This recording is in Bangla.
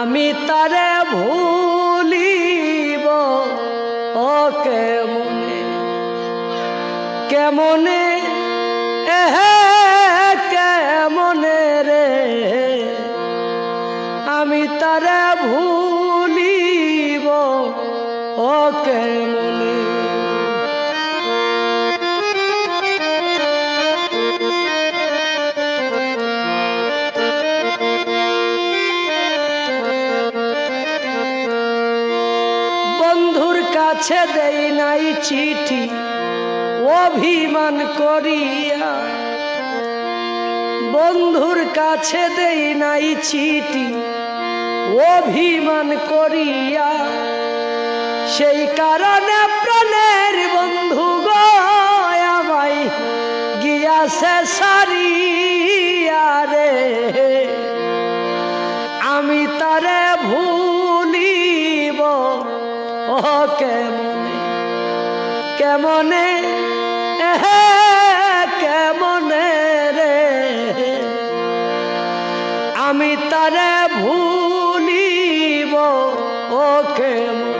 আমি তারে ভুলিব ও কেমনে কেমনে কেমনে রে আমি তারে ভুলিব ও কেমনে বন্ধুর কাছে দেই নাই চিঠি অভিমান করিয়া বন্ধুর কাছে দেই নাই চিঠি অভিমান করিয়া সেই কারণে প্রাণের বন্ধু গো আমায় গিয়াছে সারিয়া রে আমি তারে ভুলিব ও কেমনে কেমনে কেমনে রে আমি তারে ভুলিব ও কেমনে